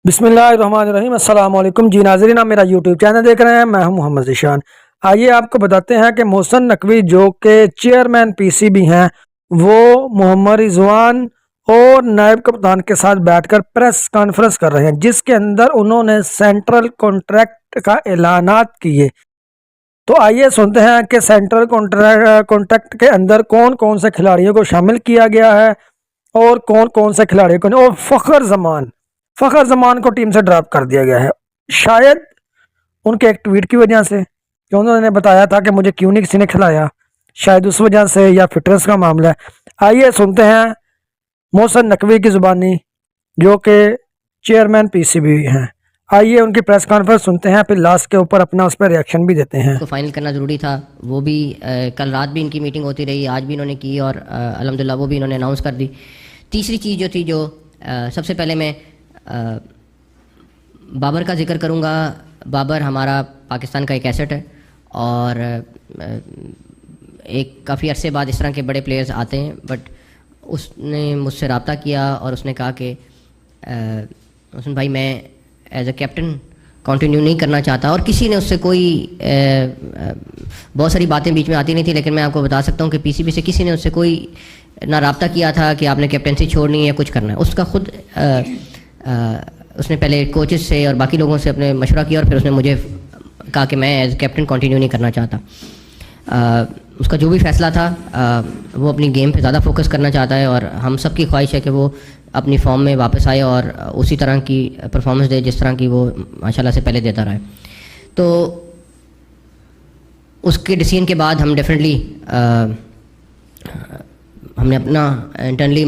بسم اللہ الرحمن الرحیم۔ السلام علیکم جی ناظرین، آپ میرا یوٹیوب چینل دیکھ رہے ہیں، میں ہوں محمد ذیشان۔ آئیے آپ کو بتاتے ہیں کہ محسن نقوی جو کہ چیئرمین پی سی بی ہیں، وہ محمد رضوان اور نائب کپتان کے ساتھ بیٹھ کر پریس کانفرنس کر رہے ہیں، جس کے اندر انہوں نے سینٹرل کانٹریکٹ کا اعلانات کیے۔ تو آئیے سنتے ہیں کہ سینٹرل کانٹریکٹ کے اندر کون کون سے کھلاڑیوں کو شامل کیا گیا ہے اور کون کون سے کھلاڑیوں کو نہیں۔ اور فخر زمان کو ٹیم سے ڈراپ کر دیا گیا ہے، شاید ان کے ایک ٹویٹ کی وجہ سے، کہ انہوں نے بتایا تھا کہ مجھے کیوں نہیں کسی نے کھلایا، شاید اس وجہ سے یا فٹنس کا معاملہ ہے۔ آئیے سنتے ہیں محسن نقوی کی زبانی، جو کہ چیئرمین پی سی بی ہیں۔ آئیے ان کی پریس کانفرنس سنتے ہیں، پھر لاسٹ کے اوپر اپنا اس پہ ریاکشن بھی دیتے ہیں۔ کو فائنل کرنا ضروری تھا، وہ بھی کل رات بھی ان کی میٹنگ ہوتی رہی، آج بھی انہوں نے کی اور الحمدللہ وہ بھی انہوں نے اناؤنس کر دی۔ تیسری چیز جو تھی، جو سب سے پہلے میں بابر کا ذکر کروں گا۔ بابر ہمارا پاکستان کا ایک ایسٹ ہے، اور ایک کافی عرصے بعد اس طرح کے بڑے پلیئرز آتے ہیں، بٹ اس نے مجھ سے رابطہ کیا اور اس نے کہا کہ حسن بھائی میں ایز اے کیپٹن کنٹینیو نہیں کرنا چاہتا، اور کسی نے اس سے کوئی بہت ساری باتیں بیچ میں آتی نہیں تھی، لیکن میں آپ کو بتا سکتا ہوں کہ پی سی بی سے کسی نے اس سے کوئی نہ رابطہ کیا تھا کہ آپ نے کیپٹنسی چھوڑنی ہے یا کچھ کرنا ہے۔ اس کا خود اس نے پہلے کوچز سے اور باقی لوگوں سے اپنے مشورہ کیا، اور پھر اس نے مجھے کہا کہ میں ایز کیپٹن کنٹینیو نہیں کرنا چاہتا۔ اس کا جو بھی فیصلہ تھا، وہ اپنی گیم پہ زیادہ فوکس کرنا چاہتا ہے، اور ہم سب کی خواہش ہے کہ وہ اپنی فارم میں واپس آئے اور اسی طرح کی پرفارمنس دے جس طرح کی وہ ماشاءاللہ سے پہلے دیتا رہا ہے۔ تو اس کے ڈیسیژن کے بعد ہم ڈیفینیٹلی ہم نے اپنا انٹرنلی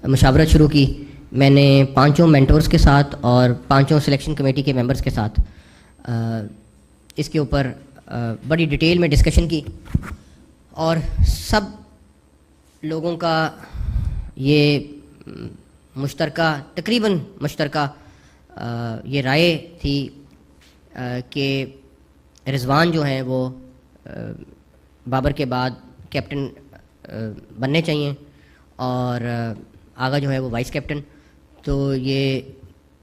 مشاورت شروع کی۔ میں نے 5 مینٹورز کے ساتھ اور 5 سلیکشن کمیٹی کے ممبرز کے ساتھ اس کے اوپر بڑی ڈیٹیل میں ڈسکشن کی، اور سب لوگوں کا یہ تقریباً مشترکہ یہ رائے تھی کہ رضوان جو ہیں وہ بابر کے بعد کیپٹن بننے چاہیے، اور آغا جو ہے وہ وائس کیپٹن۔ تو یہ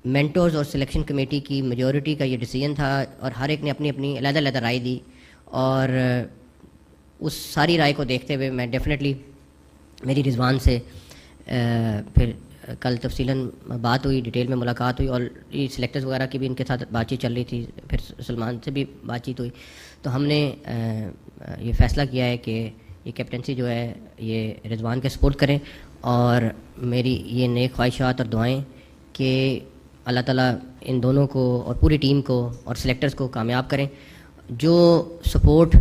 مینٹورز اور سلیکشن کمیٹی کی میجورٹی کا یہ ڈیسیژن تھا، اور ہر ایک نے اپنی اپنی علیحدہ علیحدہ رائے دی، اور اس ساری رائے کو دیکھتے ہوئے میں ڈیفینیٹلی میری رضوان سے پھر کل تفصیلاً بات ہوئی، ڈیٹیل میں ملاقات ہوئی، اور یہ سلیکٹرز وغیرہ کی بھی ان کے ساتھ بات چیت چل رہی تھی، پھر سلمان سے بھی بات چیت ہوئی۔ تو ہم نے یہ فیصلہ کیا ہے کہ یہ کیپٹنسی جو ہے یہ رضوان کے سپورٹ کریں، اور میری یہ نیک خواہشات اور دعائیں کہ اللہ تعالیٰ ان دونوں کو اور پوری ٹیم کو اور سلیکٹرز کو کامیاب کریں۔ جو سپورٹ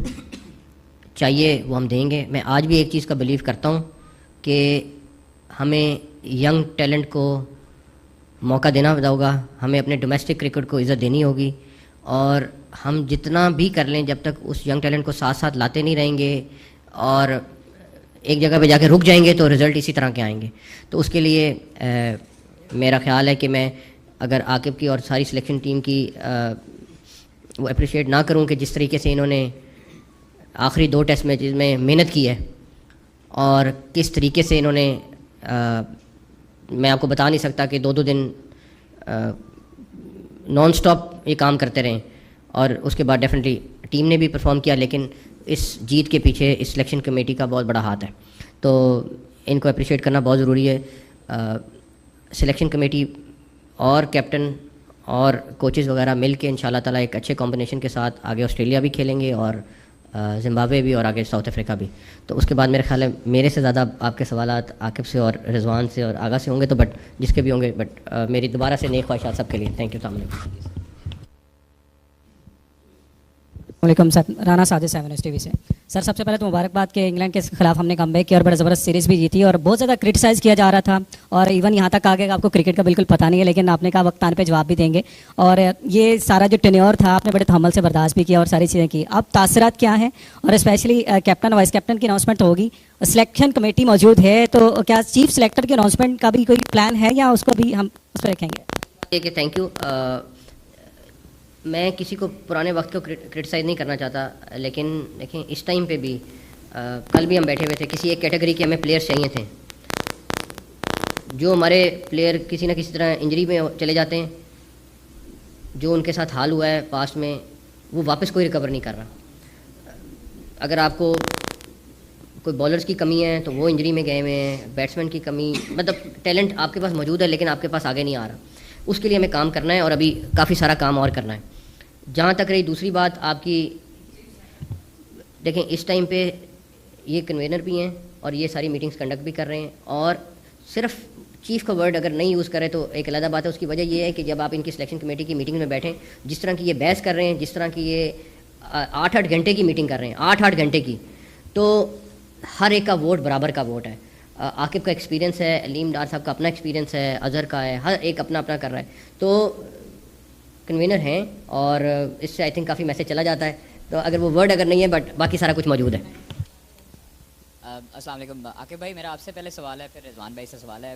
چاہیے وہ ہم دیں گے۔ میں آج بھی ایک چیز کا بلیو کرتا ہوں کہ ہمیں ینگ ٹیلنٹ کو موقع دینا ہوگا، ہمیں اپنے ڈومیسٹک کرکٹ کو عزت دینی ہوگی، اور ہم جتنا بھی کر لیں جب تک اس ینگ ٹیلنٹ کو ساتھ ساتھ لاتے نہیں رہیں گے اور ایک جگہ پہ جا کے رک جائیں گے تو رزلٹ اسی طرح کے آئیں گے۔ تو اس کے لیے میرا خیال ہے کہ میں اگر عاقب کی اور ساری سلیکشن ٹیم کی وہ اپریشیٹ نہ کروں کہ جس طریقے سے انہوں نے آخری 2 ٹیسٹ میچز میں محنت کی ہے، اور کس طریقے سے انہوں نے میں آپ کو بتا نہیں سکتا کہ 2 دن نان سٹاپ یہ کام کرتے رہیں، اور اس کے بعد ڈیفینیٹلی ٹیم نے بھی پرفارم کیا، لیکن اس جیت کے پیچھے اس سلیکشن کمیٹی کا بہت بڑا ہاتھ ہے۔ تو ان کو اپریشیٹ کرنا بہت ضروری ہے۔ سلیکشن کمیٹی اور کیپٹن اور کوچز وغیرہ مل کے انشاءاللہ تعالیٰ ایک اچھے کمبینیشن کے ساتھ آگے آسٹریلیا بھی کھیلیں گے، اور زمبابوے بھی، اور آگے ساؤتھ افریقہ بھی۔ تو اس کے بعد میرے خیال ہے میرے سے زیادہ آپ کے سوالات عاقب سے اور رضوان سے اور آغا سے ہوں گے، تو بٹ جس کے بھی ہوں گے، بٹ میری دوبارہ سے نیک خواہشات سب کے لیے۔ تھینک یو، السلام علیکم۔ وعلیکم sir, Rana Sajid 7 news TV سے۔ سر سب سے پہلے تو مبارکباد کہ انگلینڈ کے خلاف ہم نے کم بیک کیا اور بڑا زبردست سیریز بھی جیتی، اور بہت زیادہ کرٹیسائز کیا جا رہا تھا، اور ایون یہاں تک آگے آپ کو کرکٹ کا بالکل پتہ نہیں ہے، لیکن آپ نے کہا وقت آنے پہ جواب بھی دیں گے، اور یہ سارا جو ٹینیور تھا آپ نے بڑے تحمل سے برداشت بھی کیا اور ساری چیزیں کی۔ اب تاثرات کیا ہیں، اور اسپیشلی کیپٹن وائس کیپٹن کی اناؤنسمنٹ ہوگی، سلیکشن کمیٹی موجود ہے، تو کیا چیف سلیکٹر کی اناؤنسمنٹ کا بھی کوئی پلان ہے، یا اس کو بھی ہم اس پہ رکھیں گے؟ Thank you. میں کسی کو پرانے وقت کو کرٹیسائز نہیں کرنا چاہتا، لیکن دیکھیں اس ٹائم پہ بھی کل بھی ہم بیٹھے ہوئے تھے، کسی ایک کیٹیگری کے ہمیں پلیئرز چاہیے تھے، جو ہمارے پلیئر کسی نہ کسی طرح انجری میں چلے جاتے ہیں، جو ان کے ساتھ حال ہوا ہے پاسٹ میں وہ واپس کوئی ریکور نہیں کر رہا. اگر آپ کو کوئی بالرز کی کمی ہے تو وہ انجری میں گئے ہوئے ہیں, بیٹسمین کی کمی, مطلب ٹیلنٹ آپ کے پاس موجود ہے لیکن آپ کے پاس آگے نہیں آ رہا. اس کے لیے ہمیں کام کرنا ہے اور ابھی کافی سارا کام اور کرنا ہے. جہاں تک رہی دوسری بات آپ کی, دیکھیں اس ٹائم پہ یہ کنوینر بھی ہیں اور یہ ساری میٹنگز کنڈکٹ بھی کر رہے ہیں, اور صرف چیف کا ورڈ اگر نہیں یوز کرے تو ایک علیحدہ بات ہے. اس کی وجہ یہ ہے کہ جب آپ ان کی سلیکشن کمیٹی کی میٹنگ میں بیٹھیں, جس طرح کی یہ بحث کر رہے ہیں, جس طرح کی یہ 8-8 گھنٹے کی میٹنگ کر رہے ہیں, 8-8 گھنٹے کی, تو ہر ایک کا ووٹ برابر کا ووٹ ہے. عاقب کا ایکسپیرینس ہے, علیم ڈار صاحب کا اپنا ایکسپیرینس ہے, اظہر کا ہے, ہر ایک اپنا اپنا کر رہا ہے. تو کنوینر ہیں اور اس سے آئی تھنک کافی میسج چلا جاتا ہے. تو اگر وہ ورڈ اگر نہیں ہے بٹ باقی سارا کچھ موجود ہے. السلام علیکم عاقب بھائی, میرا آپ سے پہلے سوال ہے, پھر رضوان بھائی سے سوال ہے.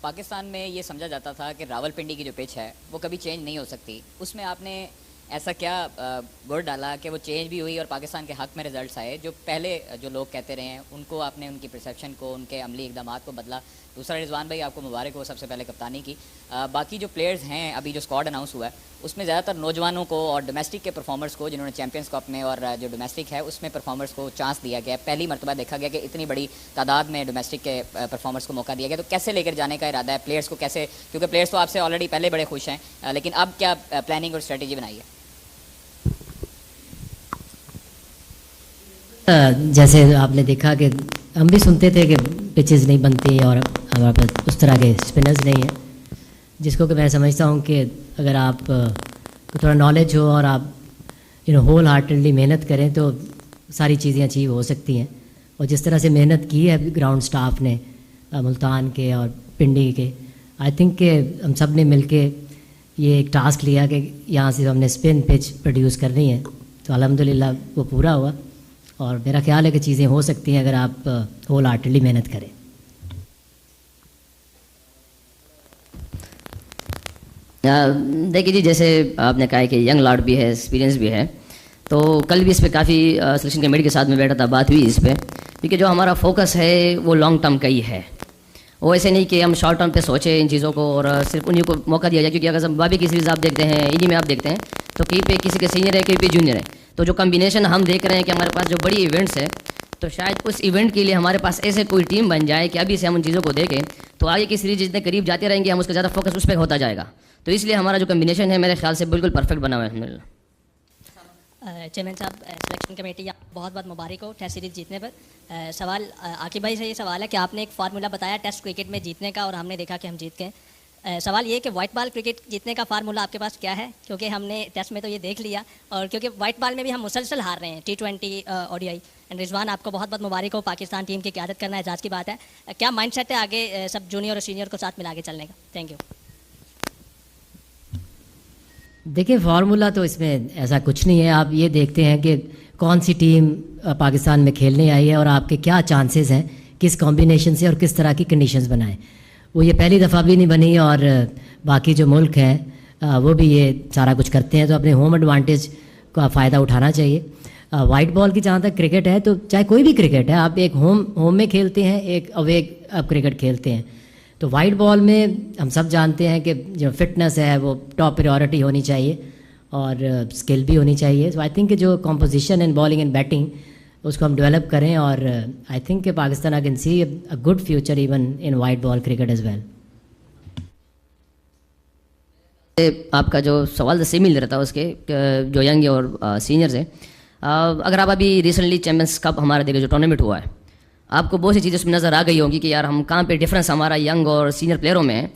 پاکستان میں یہ سمجھا جاتا تھا کہ راول پنڈی کی جو پچ ہے وہ کبھی چینج نہیں ہو سکتی. اس میں آپ نے ایسا کیا ورڈ ڈالا کہ وہ چینج بھی ہوئی اور پاکستان کے حق میں رزلٹس آئے؟ جو پہلے جو لوگ کہتے رہے ہیں ان کو آپ نے ان کی پرسیپشن کو, ان کے عملی اقدامات کو بدلا. دوسرا رضوان بھائی آپ کو مبارک ہو سب سے پہلے کپتانی کی. باقی جو پلیئرز ہیں ابھی جو اسکواڈ اناؤنس ہوا ہے اس میں زیادہ تر نوجوانوں کو اور ڈومیسٹک کے پرفارمرز کو, جنہوں نے چیمپئنز کپ میں اور جو ڈومیسٹک ہے اس میں پرفارمرز کو چانس دیا گیا. پہلی مرتبہ دیکھا گیا کہ اتنی بڑی تعداد میں ڈومیسٹک کے پرفارمرز کو موقع دیا گیا. تو کیسے لے کر جانے کا ارادہ ہے پلیئرز کو, کیسے, کیونکہ پلیئرز تو آپ سے آلریڈی پہلے بڑے خوش ہیں, لیکن اب کیا پلاننگ اور اسٹریٹجی بنائی ہے؟ جیسے آپ نے دیکھا کہ ہم بھی سنتے تھے کہ پچز نہیں بنتی اور ہمارے پاس اس طرح کے اسپنرز نہیں ہیں, جس کو کہ میں سمجھتا ہوں کہ اگر آپ کو تھوڑا نالج ہو اور آپ ہول ہارٹیڈلی محنت کریں تو ساری چیزیں اچیو ہو سکتی ہیں. اور جس طرح سے محنت کی ہے گراؤنڈ سٹاف نے ملتان کے اور پنڈی کے, آئی تھنک کہ ہم سب نے مل کے یہ ایک ٹاسک لیا کہ یہاں سے ہم نے اسپن پچ پروڈیوس کرنی ہے. تو الحمدللہ وہ پورا ہوا اور میرا خیال ہے کہ چیزیں ہو سکتی ہیں اگر آپ ہول ہارٹیڈلی محنت کریں. دیکھیے جی, جیسے آپ نے کہا کہ ینگ لاٹ بھی ہے, ایکسپیرینس بھی ہے, تو کل بھی اس پہ کافی سلیکشن کمیٹی کے ساتھ میں بیٹھا تھا, بات ہوئی اس پہ, کیونکہ جو ہمارا فوکس ہے وہ لانگ ٹرم کا ہی ہے. وہ ایسے نہیں کہ ہم شارٹ ٹرم پہ سوچیں ان چیزوں کو اور صرف انہیں کو موقع دیا جائے. کیونکہ اگر بابی کی سیریز آپ دیکھتے ہیں, انہیں میں آپ دیکھتے ہیں تو کہیں پہ کسی کے سینئر ہے, کہیں پہ جونیئر ہے, تو جو کمبینیشن ہم دیکھ رہے ہیں کہ ہمارے پاس جو بڑی ایونٹس ہے, تو شاید اس ایونٹ کے لیے ہمارے پاس ایسے کوئی ٹیم بن جائے کہ ابھی سے ہم ان چیزوں کو دیکھیں تو آگے کی سیریز جتنے قریب جاتے رہیں گے ہم اس کا زیادہ فوکس اس پہ ہوتا جائے گا. تو اس لیے ہمارا جو کمبینیشن ہے میرے خیال سے بالکل پرفیکٹ بنا ہوا ہے الحمدللہ. چیئرمین صاحب, سلیکشن کمیٹی بہت بہت مبارک ہو ٹیسٹ سیریز جیتنے پر. سوال عاقب بھائی سے یہ سوال ہے کہ آپ نے ایک فارمولہ بتایا ٹیسٹ کرکٹ میں جیتنے کا اور ہم نے دیکھا کہ ہم جیت گئے. سوال یہ کہ وائٹ بال کرکٹ جیتنے کا فارمولہ آپ کے پاس کیا ہے؟ کیونکہ ہم نے ٹیسٹ میں تو یہ دیکھ لیا, اور کیونکہ وائٹ بال میں بھی ہم مسلسل ہار رہے ہیں, T20 ODI. اینڈ رضوان آپ کو بہت بہت مبارک ہو, پاکستان ٹیم کی قیادت کرنا اعزاز کی بات ہے. کیا مائنڈ سیٹ ہے آگے سب جونیئر اور سینئر کو ساتھ ملا کے چلنے کا؟ Thank you. دیکھیں فارمولہ تو اس میں ایسا کچھ نہیں ہے. آپ یہ دیکھتے ہیں کہ کون سی ٹیم پاکستان میں کھیلنے آئی ہے اور آپ کے کیا چانسز ہیں کس کمبینیشن سے اور کس طرح کی کنڈیشنز بنائیں. وہ یہ پہلی دفعہ بھی نہیں بنی اور باقی جو ملک ہیں وہ بھی یہ سارا کچھ کرتے ہیں, تو اپنے ہوم ایڈوانٹیج کا فائدہ اٹھانا چاہیے. وائٹ بال کی جہاں تک کرکٹ ہے تو چاہے کوئی بھی کرکٹ ہے, آپ ایک ہوم میں کھیلتے ہیں, ایک اوے آپ کرکٹ کھیلتے ہیں. تو وائٹ بال میں ہم سب جانتے ہیں کہ جو فٹنس ہے وہ ٹاپ پریورٹی ہونی چاہیے اور اسکل بھی ہونی چاہیے. سو آئی تھنک کہ جو composition in bowling and batting اس کو ہم ڈیولپ کریں, اور آئی تھنک کہ Pakistan I can see a good future even in white ball cricket as well. آپ کا جو سوال سے مل رہا تھا اس کے جو ینگ اور سینئرز ہیں, اگر آپ ابھی ریسنٹلی چیمپئنس کپ ہمارا دیکھیں جو ٹورنامنٹ ہوا ہے, آپ کو بہت سی چیزیں اس میں نظر آ گئی ہوں گی کہ یار ہم کہاں پہ ڈفرینس ہمارا ینگ اور سینئر پلیئروں میں ہے.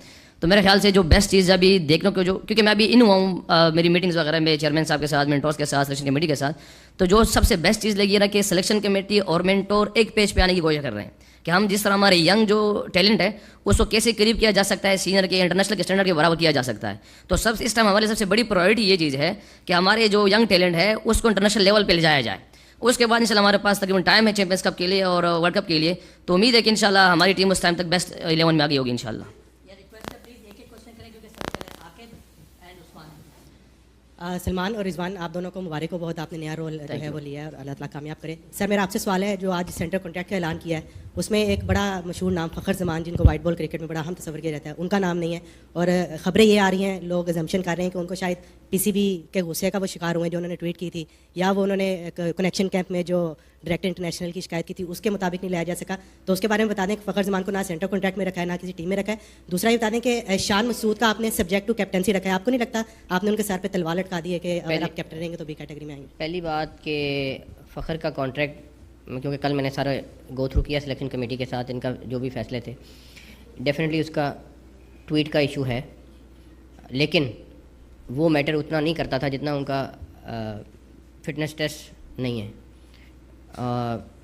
تو میرے خیال سے جو بیسٹ چیز ابھی دیکھنے کو جو, کیونکہ میں ابھی ان ہوا ہوں میری میٹنگز وغیرہ میں چیئرمین صاحب کے ساتھ, مینٹورس کے ساتھ, سلیکشن کمیٹی کے ساتھ, تو جو سب سے بیسٹ چیز لگی ہے نا کہ سلیکشن کمیٹی اور مینٹور ایک پیج پہ آنے کی کوشش کر رہے ہیں کہ ہم جس طرح ہمارے ینگ جو ٹیلنٹ ہے اس کو کیسے قریب کیا جا سکتا ہے, سینئر کے انٹرنیشنل کے اسٹینڈرڈ کے برابر کیا جا سکتا ہے. تو اس ٹائم ہمارے سب سے بڑی پرائرٹی یہ چیز ہے کہ ہمارے جو ینگ ٹیلنٹ ہے اس کو انٹرنیشنل لیول پہ لے جایا جائے. اس کے بعد انشاءاللہ ہمارے پاس تقریباً ٹائم ہے چیمپئنس کپ کے لیے اور ورلڈ کپ کے لیے, تو امید ہے کہ انشاءاللہ ہماری ٹیم اس ٹائم تک بیسٹ 11 میں آگے ہوگی انشاءاللہ. سلمان اور رضوان آپ دونوں کو مبارک ہو بہت, آپ نے نیا رول جو ہے وہ لیا ہے اور اللہ تعالیٰ کامیاب کرے. سر میرا آپ سے سوال ہے, جو آج سینٹر کانٹریکٹ کا اعلان کیا ہے اس میں ایک بڑا مشہور نام فخر زمان, جن کو وائٹ بال کرکٹ میں بڑا اہم تصور کیا جاتا ہے, ان کا نام نہیں ہے, اور خبریں یہ آ رہی ہیں, لوگ ایگزمپشن کر رہے ہیں کہ ان کو شاید پی سی بی کے غصے کا وہ شکار ہوئے جو انہوں نے ٹویٹ کی تھی, یا وہ انہوں نے کنیکشن کیمپ میں جو ڈائریکٹر انٹرنیشنل کی شکایت کی تھی اس کے مطابق نہیں لایا جا سکا. تو اس کے بارے میں بتا دیں کہ فخر زمان کو نہ سینٹر کانٹریکٹ میں رکھا ہے نہ کسی ٹیم میں رکھا ہے. دوسرا یہ بتا دیں کہ شان مسعود کا آپ نے سبجیکٹ ٹو کیپٹنسی رکھا ہے, آپ کو نہیں لگتا آپ نے ان کے سر پہ تلوار لٹکا دی ہے کہ اگر آپ کیپٹن رہیں گے تو بی کیٹیگری میں آئیں گے؟ پہلی بات کہ فخر کا کانٹریکٹ, کیونکہ کل میں نے سارا گو تھرو کیا سلیکشن کمیٹی کے ساتھ, ان کا جو بھی فیصلے تھے, ڈیفینیٹلی اس کا ٹویٹ کا ایشو ہے, لیکن وہ میٹر اتنا نہیں کرتا تھا جتنا ان کا فٹنس ٹیسٹ نہیں ہے.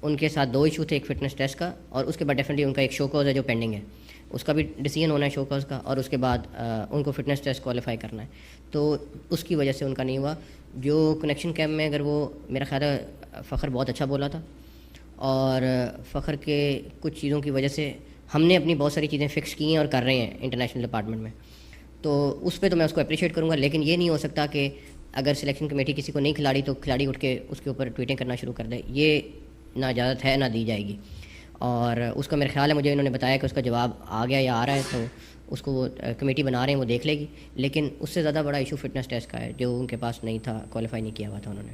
ان کے ساتھ 2 ایشو تھے, ایک فٹنس ٹیسٹ کا اور اس کے بعد ڈیفینیٹلی ان کا ایک شو کوز ہے جو پینڈنگ ہے, اس کا بھی ڈیسیجن ہونا ہے شو کوز کا, اور اس کے بعد ان کو فٹنس ٹیسٹ کوالیفائی کرنا ہے, تو اس کی وجہ سے ان کا نہیں ہوا. جو کنیکشن کیمپ میں اگر وہ میرا خیال ہے فخر بہت اچھا بولا تھا, اور فخر کے کچھ چیزوں کی وجہ سے ہم نے اپنی بہت ساری چیزیں فکس کی ہیں اور کر رہے ہیں انٹرنیشنل ڈپارٹمنٹ میں, تو اس پہ تو میں اس کو اپریشیٹ کروں گا. لیکن یہ نہیں ہو سکتا کہ اگر سلیکشن کمیٹی کسی کو نہیں کھلاڑی تو کھلاڑی اٹھ کے اس کے اوپر ٹویٹیں کرنا شروع کر دے, یہ نہ اجازت ہے نہ دی جائے گی. اور اس کا میرا خیال ہے, مجھے انہوں نے بتایا کہ اس کا جواب آ گیا یا آ رہا ہے, تو اس کو وہ کمیٹی بنا رہے ہیں, وہ دیکھ لے گی. لیکن اس سے زیادہ بڑا ایشو فٹنس ٹیسٹ کا ہے جو ان کے پاس نہیں تھا, کوالیفائی نہیں کیا ہوا تھا انہوں نے.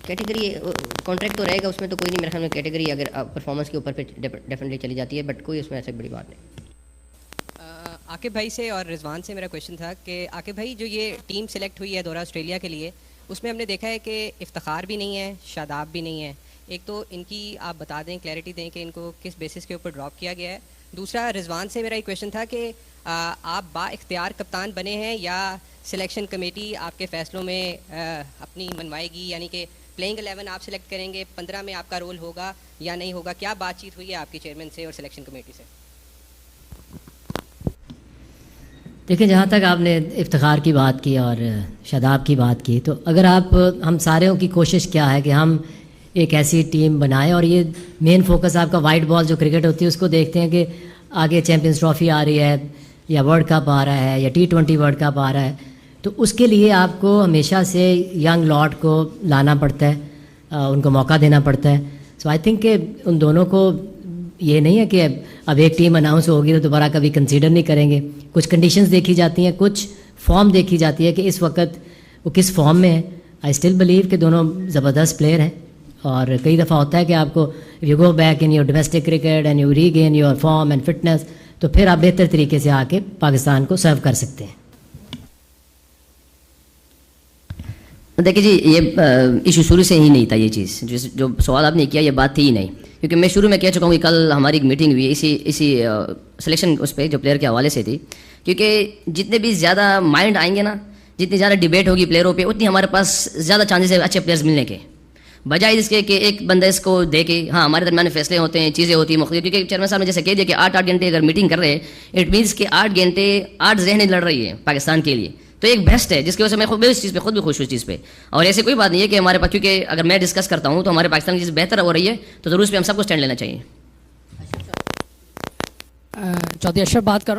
کیٹیگری کانٹریکٹ تو رہے گا, اس میں تو کوئی نہیں میرے خیال میں کیٹیگری اگر پرفارمنس کے اوپر پہ ڈیفینیٹلی چلی جاتی ہے, بٹ کوئی اس میں ایسے بڑی بات نہیں. عاقب بھائی سے اور رضوان سے میرا کویشچن تھا کہ عاقب بھائی جو یہ ٹیم سلیکٹ ہوئی ہے دورہ آسٹریلیا کے لیے, اس میں ہم نے دیکھا ہے کہ افتخار بھی نہیں ہے, شاداب بھی نہیں ہے. ایک تو ان کی آپ بتا دیں, کلیئرٹی دیں کہ ان کو کس بیسس کے اوپر ڈراپ کیا گیا ہے. دوسرا رضوان سے میرا ایک کویشچن تھا کہ آپ با اختیار کپتان بنے ہیں یا سلیکشن کمیٹی آپ کے فیصلوں میں اپنی منوائے گی, یعنی کہ پلینگ 11 آپ سلیکٹ کریں گے, 15 میں آپ کا رول ہوگا یا نہیں ہوگا, کیا بات چیت ہوئی ہے آپ کی چیئرمین سے اور سلیکشن کمیٹی سے؟ دیکھیں, جہاں تک آپ نے افتخار کی بات کی اور شاداب کی بات کی, تو اگر آپ ہم ساروں کی کوشش کیا ہے کہ ہم ایک ایسی ٹیم بنائیں, اور یہ مین فوکس آپ کا وائٹ بال جو کرکٹ ہوتی ہے اس کو دیکھتے ہیں کہ آگے چیمپئنز ٹرافی آ رہی ہے یا ورلڈ کپ آ رہا ہے یا T20 ورلڈ کپ آ رہا ہے, تو اس کے لیے آپ کو ہمیشہ سے ینگ لاٹ کو لانا پڑتا ہے, ان کو موقع دینا پڑتا ہے. سو آئی تھنک کہ ان دونوں کو یہ نہیں ہے کہ اب ایک ٹیم اناؤنس ہوگی تو دوبارہ کبھی کنسیڈر نہیں کریں گے. کچھ کنڈیشنز دیکھی جاتی ہیں, کچھ فارم دیکھی جاتی ہے کہ اس وقت وہ کس فارم میں ہے. آئی اسٹل بلیو کہ دونوں زبردست پلیئر ہیں, اور کئی دفعہ ہوتا ہے کہ آپ کو you go back in your domestic cricket and you regain your form and fitness, تو پھر آپ بہتر طریقے سے آ کے پاکستان کو سرو کر سکتے ہیں. دیکھیے جی, یہ ایشو شروع سے ہی نہیں تھا. یہ چیز جو سوال آپ نے کیا یہ بات تھی ہی نہیں, کیونکہ میں شروع میں کہہ چکا ہوں کہ کل ہماری ایک میٹنگ ہوئی اسی سلیکشن اس پہ جو پلیئر کے حوالے سے تھی, کیونکہ جتنے بھی زیادہ مائنڈ آئیں گے نا, جتنی زیادہ ڈبیٹ ہوگی پلیئروں پہ, اتنی ہمارے پاس زیادہ چانسز ہے اچھے پلیئرز ملنے کے, بجائے اس کے کہ ایک بندہ اس کو دے کے ہاں ہمارے درمیان فیصلے ہوتے ہیں, چیزیں ہوتی ہیں مختلف. کیونکہ چیئرمین صاحب نے جیسے کہہ دیا کہ 8 گھنٹے اگر میٹنگ کر رہے ہیں, اٹ مینس کہ 8 گھنٹے 8 ذہنیں لڑ رہی ہے پاکستان کے لیے, تو ایک بیسٹ ہے جس کی وجہ سے میں خود بھی اس چیز پہ خود بھی خوش ہوں اس چیز پہ. اور ایسے کوئی بات نہیں ہے کہ ہمارے پاس, کیونکہ اگر میں ڈسکس کرتا ہوں تو ہمارے پاکستان کی چیز بہتر ہو رہی ہے, تو ضرور اس پہ ہم سب کو اسٹینڈ لینا چاہیے. چودھری اشرف بات کر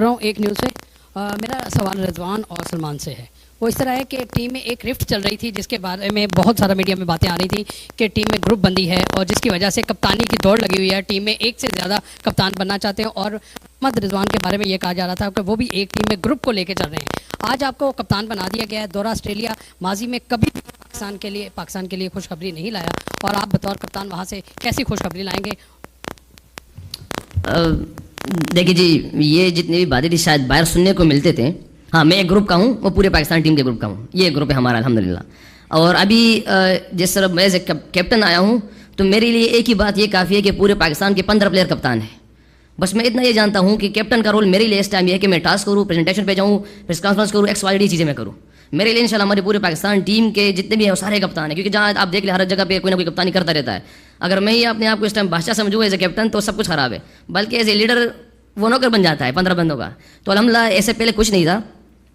رہا ہوں ایک نیوز سے. میرا سوال رضوان اور سلمان سے ہے. وہ اس طرح ہے کہ ٹیم میں ایک رفٹ چل رہی تھی جس کے بارے میں بہت سارا میڈیا میں باتیں آ رہی تھیں کہ ٹیم میں گروپ بندی ہے, اور جس کی وجہ سے کپتانی کی دوڑ لگی ہوئی ہے. ٹیم میں ایک سے زیادہ کپتان بننا چاہتے ہیں, اور محمد رضوان کے بارے میں یہ کہا جا رہا تھا کہ وہ بھی ایک ٹیم میں گروپ کو لے کے چل رہے ہیں. آج آپ کو کپتان بنا دیا گیا ہے. دورہ آسٹریلیا ماضی میں کبھی پاکستان کے لیے خوشخبری نہیں لایا, اور آپ بطور کپتان وہاں سے کیسی خوشخبری لائیں گے؟ دیکھیے جی, یہ جتنی بھی باتیں تھی شاید باہر سننے کو ملتے تھے. ہاں, میں ایک گروپ کا ہوں, وہ پورے پاکستان ٹیم کے گروپ کا ہوں. یہ گروپ ہے ہمارا الحمدللہ. اور ابھی جس طرح میں کیپٹن آیا ہوں, تو میرے لیے ایک ہی بات یہ کافی ہے کہ پورے پاکستان کے 15 پلیئر کپتان ہیں. بس میں اتنا یہ جانتا ہوں کہ کیپٹن کا رول میرے لیے اس ٹائم یہ ہے کہ میں ٹاسک کروں, پریزنٹیشن پہ جاؤں, پریس کانفرنس کروں, XYZ چیزیں میں کروں. میرے لیے انشاءاللہ ہمارے پورے پاکستان ٹیم کے جتنے بھی ہیں وہ سارے کپتان ہیں, کیونکہ جہاں آپ دیکھ لیں ہر جگہ پہ کوئی نہ کوئی کپتانی کرتا رہتا ہے. اگر میں یہ اپنے آپ کو اس ٹائم بادشاہ سمجھوں ایز اے کیپٹن تو سب کچھ خراب ہے, بلکہ ایز اے لیڈر وہ نوکر بن جاتا ہے 15 بندوں کا. تو الحمدللہ ایسے پہلے کچھ نہیں تھا.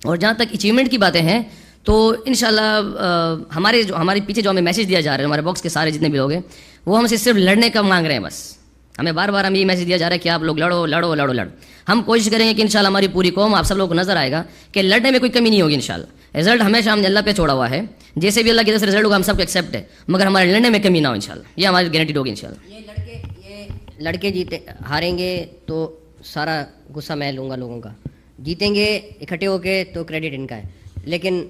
اور جہاں تک اچیومنٹ کی باتیں ہیں تو انشاءاللہ ہمارے پیچھے جو ہمیں میسج دیا جا رہا ہے, ہمارے باکس کے سارے جتنے بھی لوگ ہیں وہ ہم سے صرف لڑنے کا مانگ رہے ہیں بس. ہمیں بار بار ہمیں یہ میسج دیا جا رہا ہے کہ آپ لوگ لڑو لڑو لڑو لڑو. ہم کوشش کریں گے کہ انشاءاللہ ہماری پوری قوم آپ سب لوگوں کو نظر آئے گا کہ لڑنے میں کوئی کمی نہیں ہوگی انشاءاللہ. رزلٹ ہمیشہ ہم نے اللہ پہ چھوڑا ہوا ہے, جیسے بھی اللہ کی طرف سے رزلٹ ہوگا ہم سب کو ایکسیپٹ ہے, مگر ہمارے لڑنے میں کمی نہ ہو انشاءاللہ. یہ ہماری گارنٹیڈ ہوگی انشاءاللہ. یہ لڑکے جیتے ہاریں گے تو سارا غصہ میں لوں گا لوگوں کا, جیتیں گے اکٹھے ہو کے تو کریڈٹ ان کا ہے. لیکن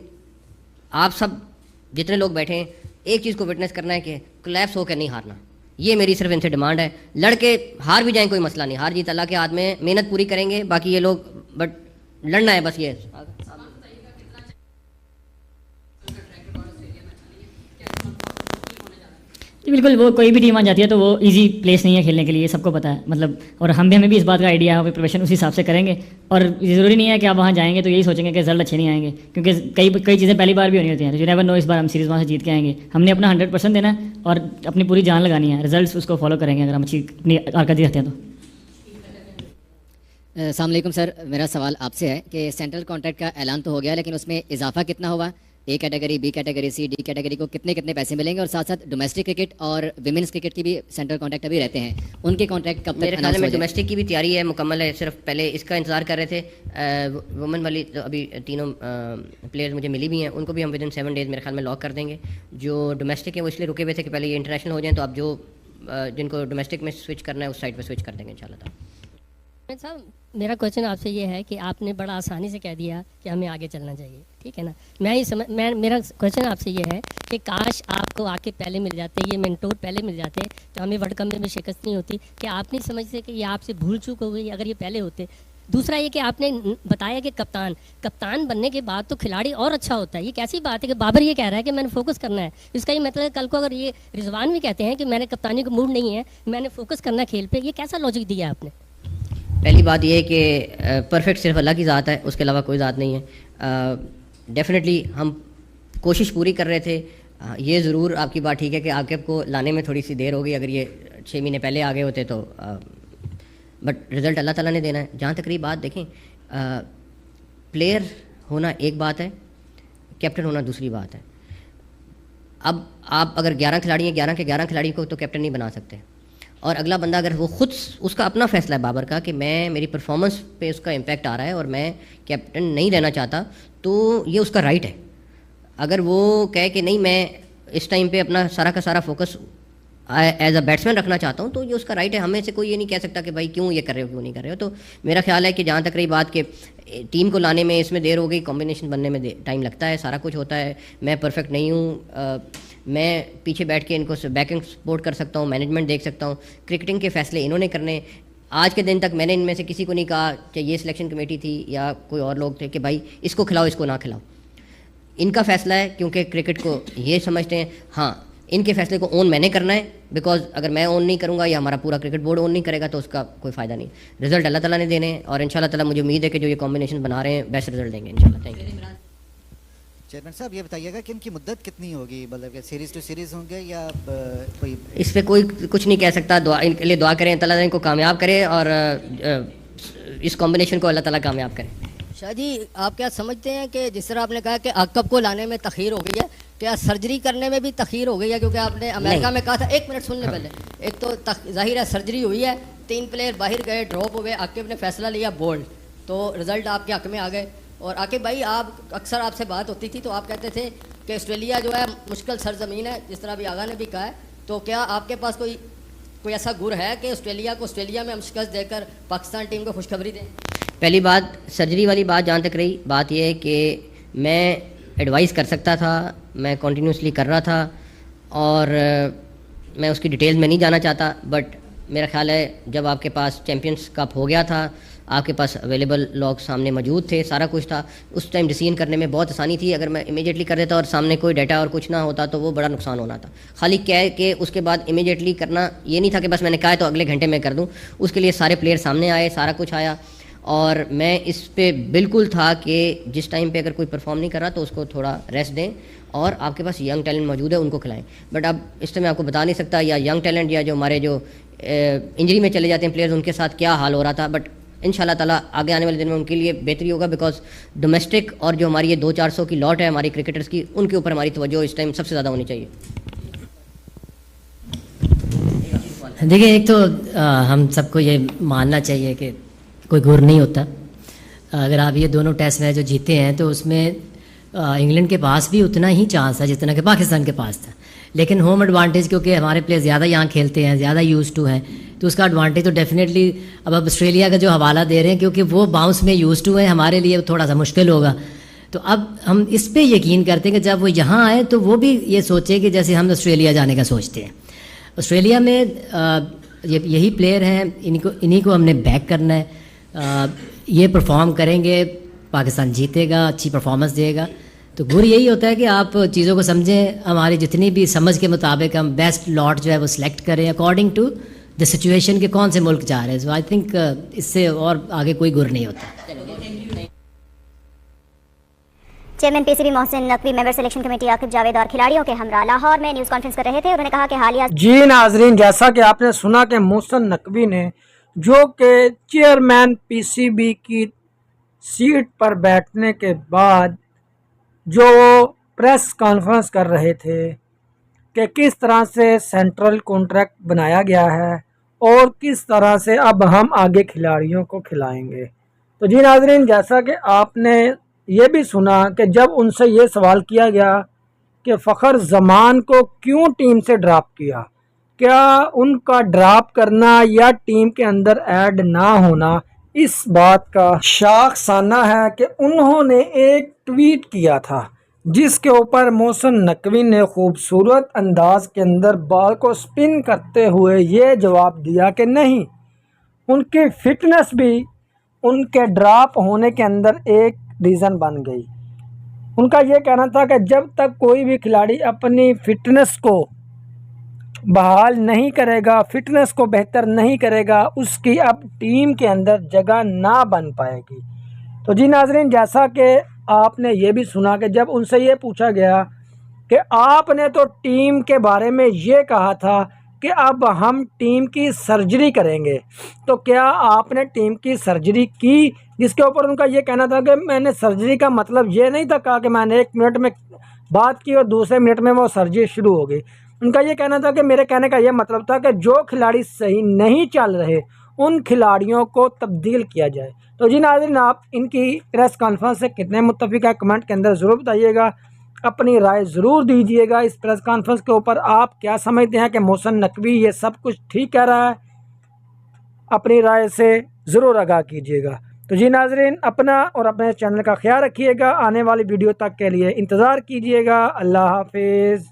آپ سب جتنے لوگ بیٹھے ہیں ایک چیز کو وٹنس کرنا ہے کہ کولیپس ہو کے نہیں ہارنا. یہ میری صرف ان سے ڈیمانڈ ہے. لڑکے ہار بھی جائیں کوئی مسئلہ نہیں, ہار جیت اللہ کے ہاتھ میں, محنت پوری کریں گے باقی یہ لوگ, بٹ لڑنا ہے بس. یہ جی بالکل, وہ کوئی بھی ٹیم آ جاتی ہے تو وہ ایزی پلیس نہیں ہے کھیلنے کے لیے, یہ سب کو پتہ ہے مطلب. اور ہمیں بھی اس بات کا آئیڈیا ہے, پریپریشن اسی حساب سے کریں گے. اور یہ ضروری نہیں ہے کہ آپ وہاں جائیں گے تو یہی سوچیں گے کہ رزلٹ اچھے نہیں آئیں گے, کیونکہ کئی چیزیں پہلی بار بھی ہونی ہوتی ہیں. یو نیور نو, اس بار ہم سیریز وہاں سے جیت کے آئیں گے. ہم نے اپنا 100% دینا ہے اور اپنی پوری جان لگانی ہے. رزلٹس اس کو فالو کریں گے اگر ہم اچھی اپنی کارکردگی رکھتے ہیں تو. السلام علیکم سر, میرا سوال آپ سے ہے کہ سینٹرل کانٹریکٹ کا اعلان تو ہو گیا, لیکن اس میں اضافہ کتنا ہوا؟ A category, B category, C, D category کو کتنے پیسے ملیں گے؟ اور ساتھ ساتھ ڈومیسٹک کرکٹ اور ویمنس کرکٹ کی بھی سینٹرل کانٹریکٹ ابھی رہتے ہیں, ان کے کانٹریکٹ کب تک میرے خیال اناؤنس میں ہو جائے؟ ڈومیسٹک کی بھی تیاری ہے, مکمل ہے. صرف پہلے اس کا انتظار کر رہے تھے. وومن والی تو ابھی تینوں پلیئرز مجھے ملی بھی ہیں, ان کو بھی ہم ود ان 7 days میرے خیال میں لاک کر دیں گے. جو ڈومیسٹک ہیں وہ اس لیے رکے ہوئے تھے کہ پہلے یہ انٹرنیشنل ہو جائیں, تو اب جو جن کو ڈومیسٹک میں سوئچ کرنا ہے اس سائڈ پہ سوئچ کر دیں گے انشاءاللہ تعالیٰ. صاحب میرا کوشچن آپ سے یہ ہے کہ آپ نے بڑا آسانی سے کہہ دیا کہ ہمیں آگے چلنا چاہیے, ٹھیک ہے نا. میرا کوشچن آپ سے یہ ہے کہ کاش آپ کو آ کے پہلے مل جاتے, یہ مینٹور پہلے مل جاتے تو ہمیں ورلڈ کپ میں بھی شکست نہیں ہوتی. کہ آپ نہیں سمجھتے کہ یہ آپ سے بھول چوک ہو گئی اگر یہ پہلے ہوتے؟ دوسرا یہ کہ آپ نے بتایا کہ کپتان بننے کے بعد تو کھلاڑی اور اچھا ہوتا ہے. یہ کیسی بات ہے کہ بابر یہ کہہ رہا ہے کہ میں نے فوکس کرنا ہے, اس کا یہ مطلب ہے کل کو اگر یہ رضوان بھی کہتے ہیں کہ میں نے کپتانی کو موڈ نہیں ہے, میں نے فوکس کرنا ہے کھیل پہ, یہ کیسا لاجک دیا آپ نے؟ پہلی بات یہ ہے کہ پرفیکٹ صرف اللہ کی ذات ہے, اس کے علاوہ کوئی ذات نہیں ہے. ڈیفینیٹلی ہم کوشش پوری کر رہے تھے. یہ ضرور آپ کی بات ٹھیک ہے کہ عاقب کو لانے میں تھوڑی سی دیر ہو گئی, اگر یہ 6 مہینے پہلے آ گئے ہوتے تو, بٹ رزلٹ اللہ تعالیٰ نے دینا ہے. جہاں تک رہی بات, دیکھیں پلیئر ہونا ایک بات ہے, کیپٹن ہونا دوسری بات ہے. اب آپ اگر 11 کھلاڑی ہیں, 11 کے 11 کھلاڑی کو تو کیپٹن نہیں بنا سکتے. اور اگلا بندہ اگر وہ خود, اس کا اپنا فیصلہ ہے بابر کا کہ میری پرفارمنس پہ اس کا امپیکٹ آ رہا ہے اور میں کیپٹن نہیں رہنا چاہتا, تو یہ اس کا رائٹ ہے. اگر وہ کہے کہ نہیں میں اس ٹائم پہ اپنا سارا کا سارا فوکس ایز اے بیٹسمین رکھنا چاہتا ہوں, تو یہ اس کا رائٹ ہے. ہمیں سے کوئی یہ نہیں کہہ سکتا کہ بھائی کیوں یہ کر رہے ہو, کیوں نہیں کر رہے ہو. تو میرا خیال ہے کہ جہاں تک رہی بات کہ ٹیم کو لانے میں اس میں دیر ہو گئی, کمبینیشن بننے میں ٹائم لگتا ہے, سارا کچھ ہوتا ہے. میں پرفیکٹ نہیں ہوں, میں پیچھے بیٹھ کے ان کو بیکنگ سپورٹ کر سکتا ہوں, مینجمنٹ دیکھ سکتا ہوں. کرکٹنگ کے فیصلے انہوں نے کرنے. آج کے دن تک میں نے ان میں سے کسی کو نہیں کہا کہ یہ سلیکشن کمیٹی تھی یا کوئی اور لوگ تھے کہ بھائی اس کو کھلاؤ اس کو نہ کھلاؤ. ان کا فیصلہ ہے, کیونکہ کرکٹ کو یہ سمجھتے ہیں. ہاں ان کے فیصلے کو اون میں نے کرنا ہے, بیکاز اگر میں اون نہیں کروں گا یا ہمارا پورا کرکٹ بورڈ اون نہیں کرے گا تو اس کا کوئی فائدہ نہیں. رزلٹ اللہ تعالیٰ نے دینے ہیں, اور انشاءاللہ تعالیٰ مجھے امید ہے کہ جو یہ کمبینیشن بنا رہے ہیں بیسٹ رزلٹ دیں گے انشاءاللہ. Thank you. چیئرمین صاحب یہ بتائیے گا کہ ان کی مدت کتنی ہوگی, مطلب کہ سیریز ٹو سیریز ہوں گے یا کوئی؟ اس پہ کوئی کچھ نہیں کہہ سکتا. دعا ان کے لیے دعا کریں, اللہ تعالیٰ ان کو کامیاب کرے اور اس کمبینیشن کو اللہ تعالیٰ کامیاب کرے. شاہ جی آپ کیا سمجھتے ہیں کہ جس طرح آپ نے کہا کہ عقب کو لانے میں تاخیر ہو گئی ہے, کیا سرجری کرنے میں بھی تاخیر ہو گئی ہے؟ کیونکہ آپ نے امریکہ میں کہا تھا, ایک منٹ سن لیں پہلے. ایک تو ظاہر ہے سرجری ہوئی ہے, 3 پلیئر باہر گئے, ڈراپ ہوئے, عاقب نے فیصلہ لیا بولڈ, تو رزلٹ آپ کے حق میں آ گئے. اور عاقب بھائی آپ اکثر آپ سے بات ہوتی تھی تو آپ کہتے تھے کہ آسٹریلیا جو ہے مشکل سرزمین ہے, جس طرح ابھی آغا نے بھی کہا ہے. تو کیا آپ کے پاس کوئی ایسا گر ہے کہ آسٹریلیا میں ہم شکست دے کر پاکستان ٹیم کو خوشخبری دیں؟ پہلی بات سرجری والی بات جہاں تک رہی, بات یہ ہے کہ میں ایڈوائز کر سکتا تھا, میں کنٹینیوسلی کر رہا تھا, اور میں اس کی ڈیٹیلز میں نہیں جانا چاہتا. بٹ میرا خیال ہے جب آپ کے پاس چیمپئنس کپ ہو گیا تھا, آپ کے پاس اویلیبل لوگ سامنے موجود تھے, سارا کچھ تھا, اس ٹائم ڈیسیژن کرنے میں بہت آسانی تھی. اگر میں امیجیٹلی کر دیتا اور سامنے کوئی ڈیٹا اور کچھ نہ ہوتا تو وہ بڑا نقصان ہونا تھا. خالی کہہ کے اس کے بعد امیجیٹلی کرنا یہ نہیں تھا کہ بس میں نے کہا ہے تو اگلے گھنٹے میں کر دوں. اس کے لیے سارے پلیئر سامنے آئے, سارا کچھ آیا, اور میں اس پہ بالکل تھا کہ جس ٹائم پہ اگر کوئی پرفارم نہیں کر رہا تو اس کو تھوڑا ریسٹ دیں, اور آپ کے پاس ینگ ٹیلنٹ موجود ہے ان کو کھلائیں. بٹ اب اس سے میں آپ کو بتا نہیں سکتا یا ینگ ٹیلنٹ یا جو ہمارے جو انجری میں چلے جاتے ہیں پلیئرز, ان کے ساتھ کیا حال ہو رہا تھا. بٹ ان شاء اللہ تعالیٰ آگے آنے والے دن میں ان کے لیے بہتری ہوگا, بیکاز ڈومیسٹک اور جو ہماری یہ 200-400 کی لاٹ ہے ہماری کرکٹرز کی, ان کے اوپر ہماری توجہ اس ٹائم سب سے زیادہ ہونی چاہیے. دیکھیں ایک تو ہم سب کو یہ ماننا چاہیے کہ کوئی گر نہیں ہوتا. اگر آپ یہ دونوں ٹیسٹ میچ جو جیتے ہیں تو اس میں انگلینڈ کے پاس بھی اتنا ہی چانس ہے جتنا کہ پاکستان کے پاس تھا, لیکن ہوم ایڈوانٹیج کیونکہ ہمارے پلیئر زیادہ یہاں کھیلتے ہیں, زیادہ یوز ٹو ہیں, تو اس کا ایڈوانٹیج تو ڈیفینیٹلی اب آسٹریلیا کا جو حوالہ دے رہے ہیں کیونکہ وہ باؤنس میں یوز ٹو ہیں, ہمارے لیے تھوڑا سا مشکل ہوگا. تو اب ہم اس پہ یقین کرتے ہیں کہ جب وہ یہاں آئے تو وہ بھی یہ سوچے کہ جیسے ہم آسٹریلیا جانے کا سوچتے ہیں. آسٹریلیا میں یہی پلیئر ہیں, انہی کو ہم نے بیک کرنا ہے. یہ پرفارم کریں گے, پاکستان جیتے گا, اچھی پرفارمنس دے گا. تو گر یہی ہوتا ہے کہ آپ چیزوں کو سمجھیں, ہماری جتنی بھی سمجھ کے مطابق ہم بیسٹ لاٹ جو ہے وہ سلیکٹ کریں اکارڈنگ ٹو دا سچویشن کہ کون سے ملک جا رہے ہیں. سو آئی تھنک اس سے اور آگے کوئی گر نہیں ہوتا. Chairman P C B Mohsin Naqvi ممبر سلیکشن کمیٹی عاقب جاوید اور کھلاڑیوں کے ہمراہ لاہور میں نیوز کانفرنس کر رہے تھے. انہوں نے کہا کہ حالیہ جی ناظرین, جیسا کہ آپ نے سنا کہ محسن نقوی نے جو کہ چیئرمین پی سی بی کی سیٹ پر بیٹھنے کے بعد جو پریس کانفرنس کر رہے تھے کہ کس طرح سے سینٹرل کانٹریکٹ بنایا گیا ہے اور کس طرح سے اب ہم آگے کھلاڑیوں کو کھلائیں گے. تو جی ناظرین, جیسا کہ آپ نے یہ بھی سنا کہ جب ان سے یہ سوال کیا گیا کہ فخر زمان کو کیوں ٹیم سے ڈراپ کیا, کیا ان کا ڈراپ کرنا یا ٹیم کے اندر ایڈ نہ ہونا اس بات کا شاخسانہ ہے کہ انہوں نے ایک ٹویٹ کیا تھا جس کے اوپر محسن نقوی نے خوبصورت انداز کے اندر بال کو سپن کرتے ہوئے یہ جواب دیا کہ نہیں, ان کی فٹنس بھی ان کے ڈراپ ہونے کے اندر ایک ریزن بن گئی. ان کا یہ کہنا تھا کہ جب تک کوئی بھی کھلاڑی اپنی فٹنس کو بحال نہیں کرے گا, فٹنس کو بہتر نہیں کرے گا, اس کی اب ٹیم کے اندر جگہ نہ بن پائے گی. تو جی ناظرین, جیسا کہ آپ نے یہ بھی سنا کہ جب ان سے یہ پوچھا گیا کہ آپ نے تو ٹیم کے بارے میں یہ کہا تھا کہ اب ہم ٹیم کی سرجری کریں گے, تو کیا آپ نے ٹیم کی سرجری کی؟ جس کے اوپر ان کا یہ کہنا تھا کہ میں نے سرجری کا مطلب یہ نہیں تھا کہا کہ میں نے 1 منٹ میں بات کی اور دوسرے منٹ میں وہ سرجری شروع ہو گئی. ان کا یہ کہنا تھا کہ میرے کہنے کا یہ مطلب تھا کہ جو کھلاڑی صحیح نہیں چل رہے ان کھلاڑیوں کو تبدیل کیا جائے. تو جی ناظرین, آپ ان کی پریس کانفرنس سے کتنے متفق ہیں کمنٹ کے اندر ضرور بتائیے گا, اپنی رائے ضرور دیجیے گا. اس پریس کانفرنس کے اوپر آپ کیا سمجھتے ہیں کہ محسن نقوی یہ سب کچھ ٹھیک کہہ رہا ہے؟ اپنی رائے سے ضرور آگاہ کیجیے گا. تو جی ناظرین, اپنا اور اپنے چینل کا خیال رکھیے گا. آنے والی ویڈیو تک کے لیے انتظار کیجیے گا. اللہ حافظ.